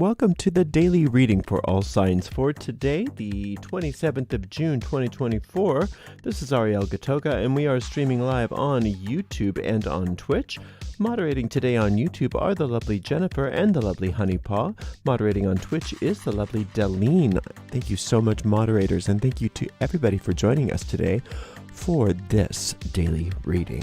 welcome to the daily reading for all signs for today, the 27th of June, 2024. This is Ariel Gatoga, and we are streaming live on YouTube and on Twitch. Moderating today on YouTube are the lovely Jennifer and the lovely Honeypaw. Moderating on Twitch is the lovely Deline. Thank you so much, moderators, and thank you to everybody for joining us today for this daily reading.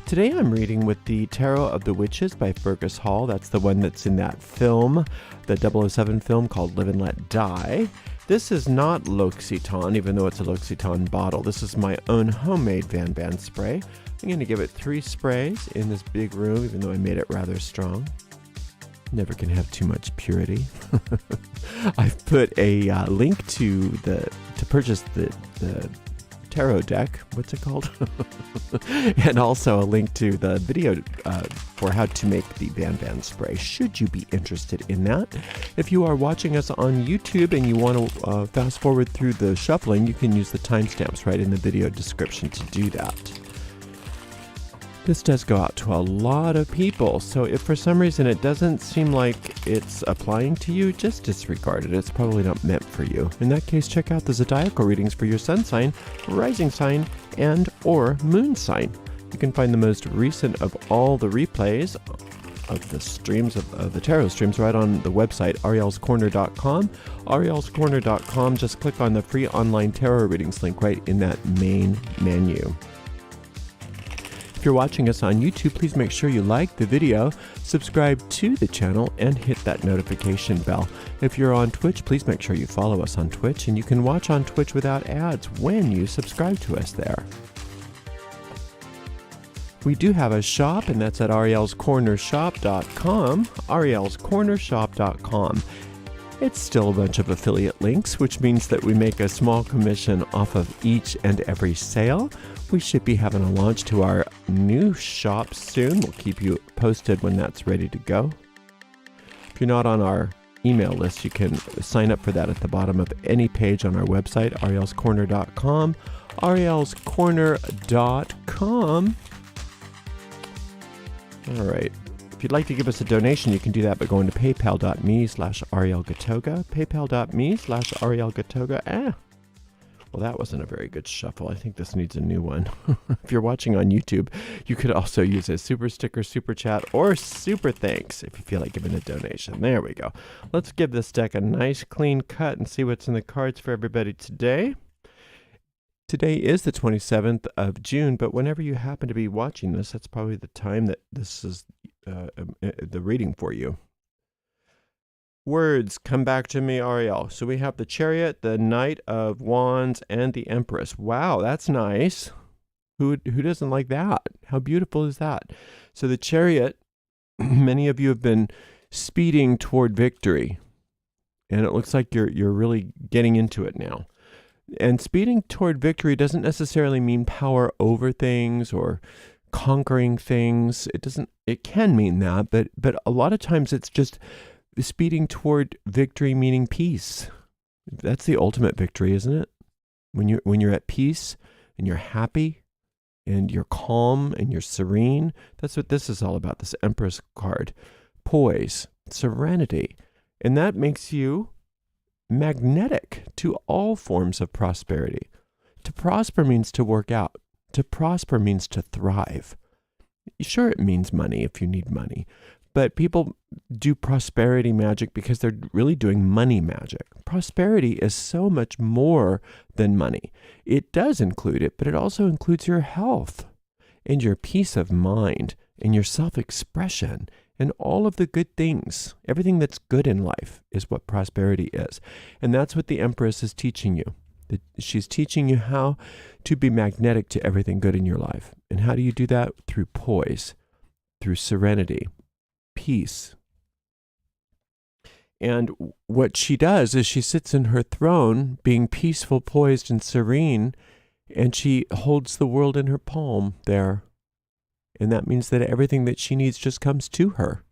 Today I'm reading with the Tarot of the Witches by Fergus Hall. That's the one that's in that film, the 007 film called Live and Let Die. This is not L'Occitane, even though it's a L'Occitane bottle. This is my own homemade Van Ban spray. I'm going to give it 3 sprays in this big room, even though I made it rather strong. Never can have too much purity. I've put a link to purchase the tarot deck, what's it called? And also a link to the video for how to make the Van Ban spray, should you be interested in that. If you are watching us on YouTube and you want to fast forward through the shuffling, you can use the timestamps right in the video description to do that. This does go out to a lot of people, so if for some reason it doesn't seem like it's applying to you, just disregard it. It's probably not meant for you. In that case, check out the Zodiacal readings for your sun sign, rising sign, and or moon sign. You can find the most recent of all the replays of the streams of the tarot streams right on the website arielscorner.com. arielscorner.com, just click on the free online tarot readings link right in that main menu. If you're watching us on YouTube, please make sure you like the video, subscribe to the channel, and hit that notification bell. If you're on Twitch, please make sure you follow us on Twitch, and you can watch on Twitch without ads when you subscribe to us there. We do have a shop, and that's at arielscornershop.com, arielscornershop.com. It's still a bunch of affiliate links, which means that we make a small commission off of each and every sale. We should be having a launch to our new shop soon. We'll keep you posted when that's ready to go. If you're not on our email list, you can sign up for that at the bottom of any page on our website, arielscorner.com, arielscorner.com. All right. If you'd like to give us a donation, you can do that by going to paypal.me/arielgatoga, paypal.me/arielgatoga. Well, that wasn't a very good shuffle. I think this needs a new one. If you're watching on YouTube, you could also use a super sticker, super chat, or super thanks if you feel like giving a donation. There we go. Let's give this deck a nice clean cut and see what's in the cards for everybody today. Today is the 27th of June, but whenever you happen to be watching this, that's probably the time that this is the reading for you. Words, come back to me, Ariel. So we have the Chariot, the Knight of Wands, and the Empress. Wow, that's nice. Who doesn't like that? How beautiful is that? So the Chariot, many of you have been speeding toward victory, and it looks like you're really getting into it now. And speeding toward victory doesn't necessarily mean power over things or conquering things. It can mean that, but a lot of times it's just speeding toward victory, meaning peace. That's the ultimate victory, isn't it? When you're at peace and you're happy and you're calm and you're serene. That's what this is all about, this Empress card. Poise, serenity. And that makes you magnetic to all forms of prosperity. To prosper means to work out. To prosper means to thrive. Sure, it means money if you need money. But people do prosperity magic because they're really doing money magic. Prosperity is so much more than money. It does include it, but it also includes your health and your peace of mind and your self-expression and all of the good things. Everything that's good in life is what prosperity is. And that's what the Empress is teaching you. She's teaching you how to be magnetic to everything good in your life. And how do you do that? Through poise, through serenity, peace. And what she does is she sits in her throne, being peaceful, poised, and serene, and she holds the world in her palm there. And that means that everything that she needs just comes to her.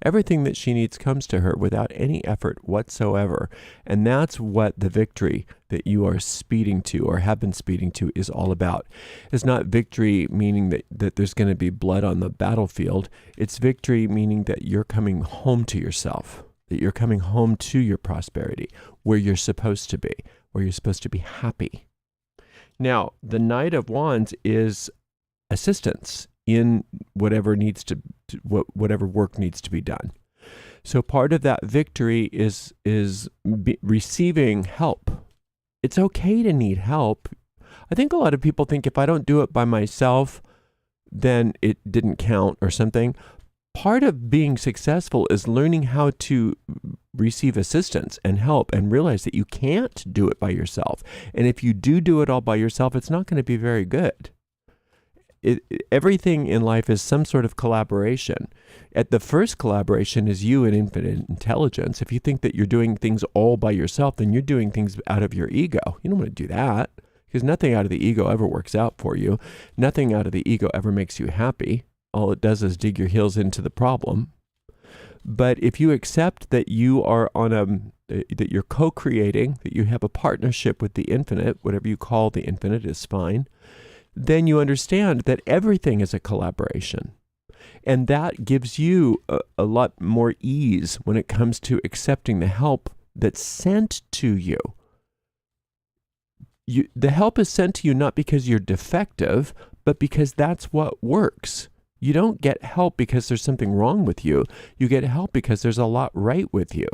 Everything that she needs comes to her without any effort whatsoever. And that's what the victory that you are speeding to or have been speeding to is all about. It's not victory meaning that there's going to be blood on the battlefield. It's victory meaning that you're coming home to yourself. that you're coming home to your prosperity, where you're supposed to be, where you're supposed to be happy. Now, the Knight of Wands is assistance in whatever whatever work needs to be done. So part of that victory is receiving help. It's okay to need help. I think a lot of people think if I don't do it by myself, then it didn't count or something. Part of being successful is learning how to receive assistance and help and realize that you can't do it by yourself. And if you do it all by yourself, it's not going to be very good. Everything in life is some sort of collaboration. At the first collaboration is you and infinite intelligence. If you think that you're doing things all by yourself, then you're doing things out of your ego. You don't want to do that, because nothing out of the ego ever works out for you. Nothing out of the ego ever makes you happy. All it does is dig your heels into the problem. But if you accept that you are that you're co-creating, that you have a partnership with the infinite, whatever you call the infinite is fine, then you understand that everything is a collaboration. And that gives you a lot more ease when it comes to accepting the help that's sent to you. The help is sent to you not because you're defective, but because that's what works. You don't get help because there's something wrong with you. You get help because there's a lot right with you.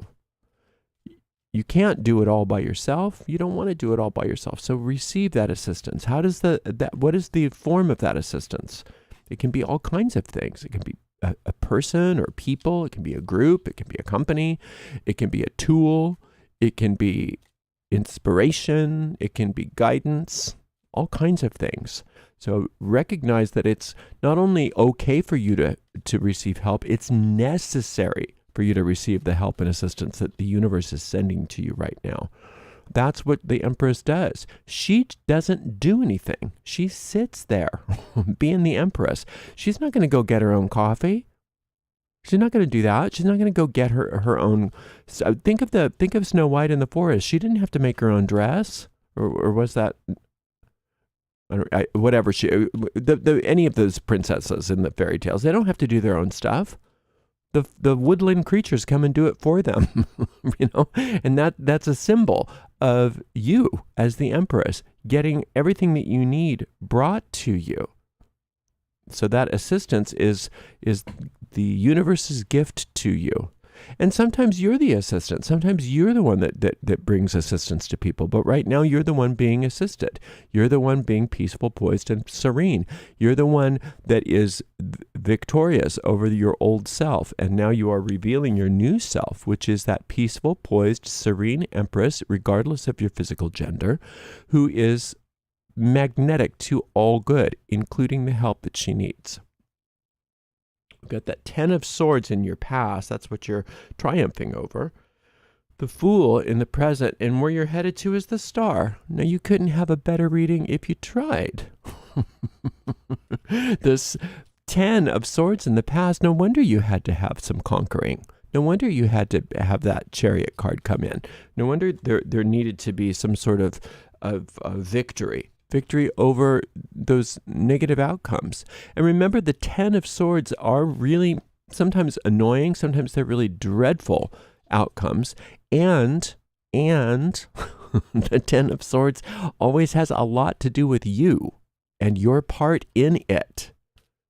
You can't do it all by yourself. You don't want to do it all by yourself. So receive that assistance. How does what is the form of that assistance? It can be all kinds of things. It can be a person or people. It can be a group. It can be a company. It can be a tool. It can be inspiration. It can be guidance. All kinds of things. So recognize that it's not only okay for you to receive help, it's necessary for you to receive the help and assistance that the universe is sending to you right now. That's what the Empress does. She doesn't do anything. She sits there being the Empress. She's not going to go get her own coffee. She's not going to do that. She's not going to go get her own. Think of Snow White in the forest. She didn't have to make her own dress, or was that whatever any of those princesses in the fairy tales? They don't have to do their own stuff. The woodland creatures come and do it for them, and that's a symbol of you as the Empress getting everything that you need brought to you. So that assistance is the universe's gift to you. And sometimes you're the assistant. Sometimes you're the one that brings assistance to people. But right now, you're the one being assisted. You're the one being peaceful, poised, and serene. You're the one that is victorious over your old self. And now you are revealing your new self, which is that peaceful, poised, serene Empress, regardless of your physical gender, who is magnetic to all good, including the help that she needs. Got that 10 of Swords in your past. That's what you're triumphing over. The Fool in the present, and where you're headed to is the Star. Now, you couldn't have a better reading if you tried. This 10 of Swords in the past, no wonder you had to have some conquering. No wonder you had to have that Chariot card come in. No wonder there needed to be some sort of victory. Victory over those negative outcomes. And remember, the 10 of Swords are really sometimes annoying, sometimes they're really dreadful outcomes. And the 10 of Swords always has a lot to do with you and your part in it.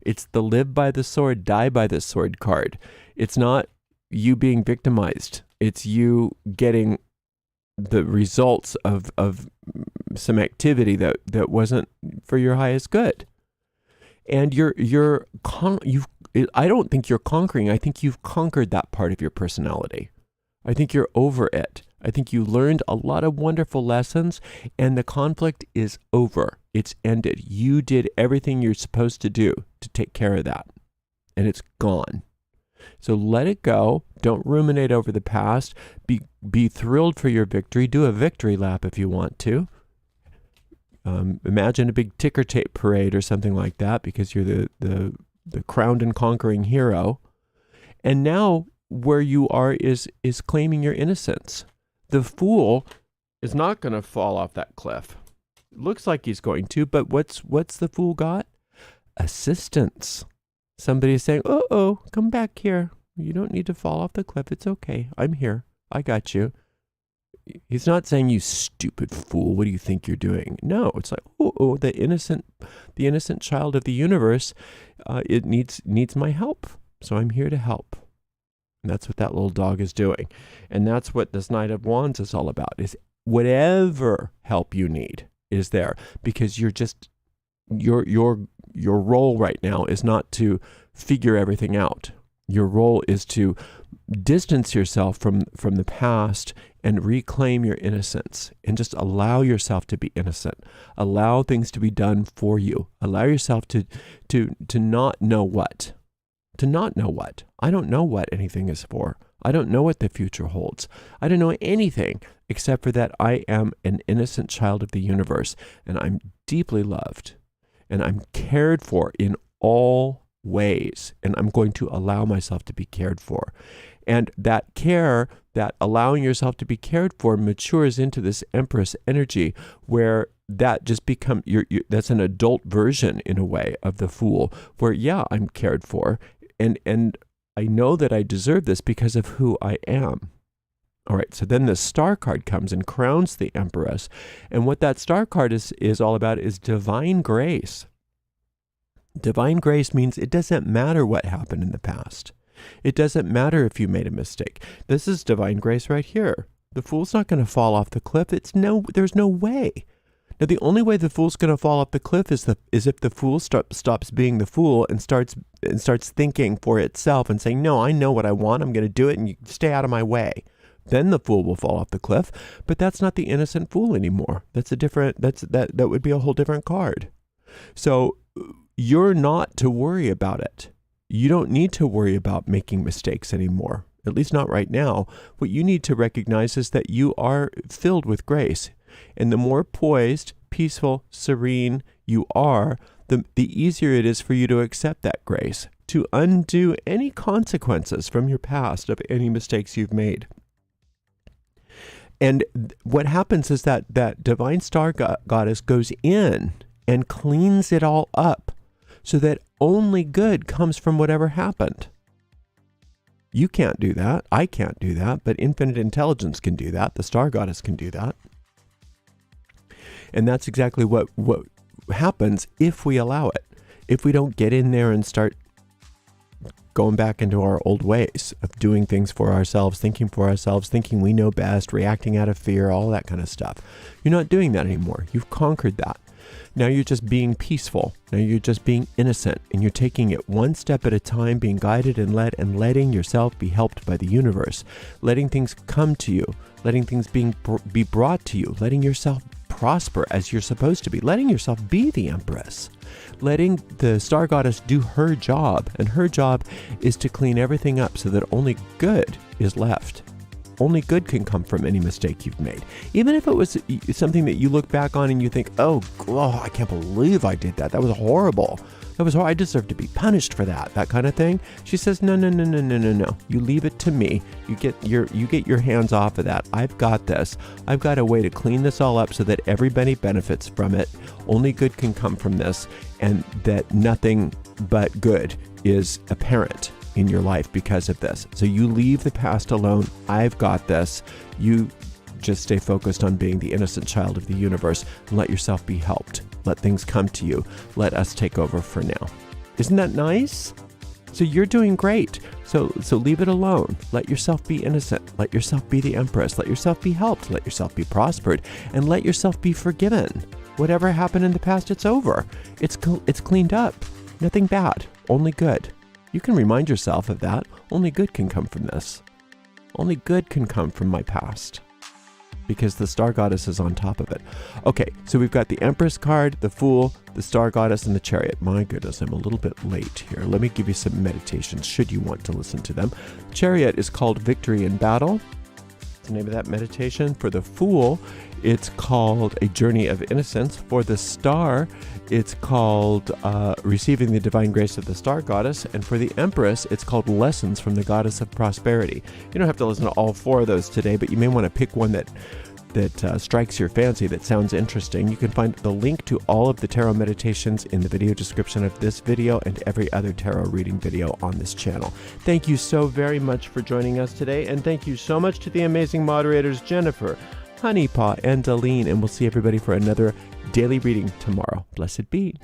It's the live by the sword, die by the sword card. It's not you being victimized. It's you getting the results of some activity that wasn't for your highest good. And I don't think you're conquering. I think you've conquered that part of your personality. I think you're over it. I think you learned a lot of wonderful lessons, and the conflict is over. It's ended. You did everything you're supposed to do to take care of that, and it's gone. So let it go. Don't ruminate over the past. Be thrilled for your victory. Do a victory lap if you want to. Imagine a big ticker tape parade or something like that, because you're the crowned and conquering hero. And now where you are is claiming your innocence. The Fool is not going to fall off that cliff. It looks like he's going to, but what's the Fool got? Assistance. Somebody is saying, oh, come back here. You don't need to fall off the cliff. It's okay. I'm here. I got you. He's not saying, you stupid fool, what do you think you're doing? No, it's like, oh, the innocent child of the universe, it needs my help. So I'm here to help. And that's what that little dog is doing. And that's what this Knight of Wands is all about, is whatever help you need is there, because you're just, your role right now is not to figure everything out. Your role is to distance yourself from the past and reclaim your innocence, and just allow yourself to be innocent. Allow things to be done for you. Allow yourself to not know what. To not know what. I don't know what anything is for. I don't know what the future holds. I don't know anything except for that I am an innocent child of the universe, and I'm deeply loved, and I'm cared for in all ways, and I'm going to allow myself to be cared for. And that care, that allowing yourself to be cared for, matures into this Empress energy, where that just becomes, that's an adult version in a way of the Fool, where, yeah, I'm cared for, and I know that I deserve this because of who I am. All right, so then the Star card comes and crowns the Empress, and what that Star card is all about is divine grace. Divine grace means it doesn't matter what happened in the past. It doesn't matter if you made a mistake. This is divine grace right here. The Fool's not going to fall off the cliff. There's no way. Now, the only way the Fool's going to fall off the cliff is if the Fool stops being the Fool and starts thinking for itself and saying, no, I know what I want. I'm going to do it, and you stay out of my way. Then the Fool will fall off the cliff. But that's not the innocent Fool anymore. That would be a whole different card. So you're not to worry about it. You don't need to worry about making mistakes anymore, at least not right now. What you need to recognize is that you are filled with grace. And the more poised, peaceful, serene you are, the easier it is for you to accept that grace, to undo any consequences from your past of any mistakes you've made. And what happens is that divine star goddess goes in and cleans it all up, so that only good comes from whatever happened. You can't do that. I can't do that. But infinite intelligence can do that. The star goddess can do that. And that's exactly what happens if we allow it. If we don't get in there and start going back into our old ways of doing things for ourselves, thinking we know best, reacting out of fear, all that kind of stuff. You're not doing that anymore. You've conquered that. Now you're just being peaceful. Now you're just being innocent, and you're taking it one step at a time, being guided and led, and letting yourself be helped by the universe, letting things come to you, letting things be brought to you, letting yourself prosper as you're supposed to be, letting yourself be the Empress, letting the star goddess do her job, and her job is to clean everything up so that only good is left. Only good can come from any mistake you've made. Even if it was something that you look back on and you think, oh, I can't believe I did that. That was horrible. I deserve to be punished for that kind of thing. She says, no. You leave it to me. You get your hands off of that. I've got this. I've got a way to clean this all up so that everybody benefits from it. Only good can come from this, and that nothing but good is apparent in your life because of this. So you leave the past alone. I've got this. You just stay focused on being the innocent child of the universe, and let yourself be helped. Let things come to you. Let us take over for now. Isn't that nice? So you're doing great. So leave it alone. Let yourself be innocent. Let yourself be the Empress. Let yourself be helped. Let yourself be prospered, and let yourself be forgiven. Whatever happened in the past, it's over. It's cleaned up. Nothing bad, only good. You can remind yourself of that. Only good can come from this. Only good can come from my past, because the star goddess is on top of it. Okay, so we've got the Empress card, the Fool, the star goddess, and the Chariot. My goodness, I'm a little bit late here. Let me give you some meditations should you want to listen to them. Chariot is called Victory in Battle. That's the name of that meditation. For the Fool, it's called A Journey of Innocence. For the Star, it's called Receiving the Divine Grace of the Star Goddess. And for the Empress, it's called Lessons from the Goddess of Prosperity. You don't have to listen to all four of those today, but you may want to pick one that that strikes your fancy, that sounds interesting, you can find the link to all of the tarot meditations in the video description of this video and every other tarot reading video on this channel. Thank you so very much for joining us today, and thank you so much to the amazing moderators Jennifer, Honeypaw, and Aline, and we'll see everybody for another daily reading tomorrow. Blessed be.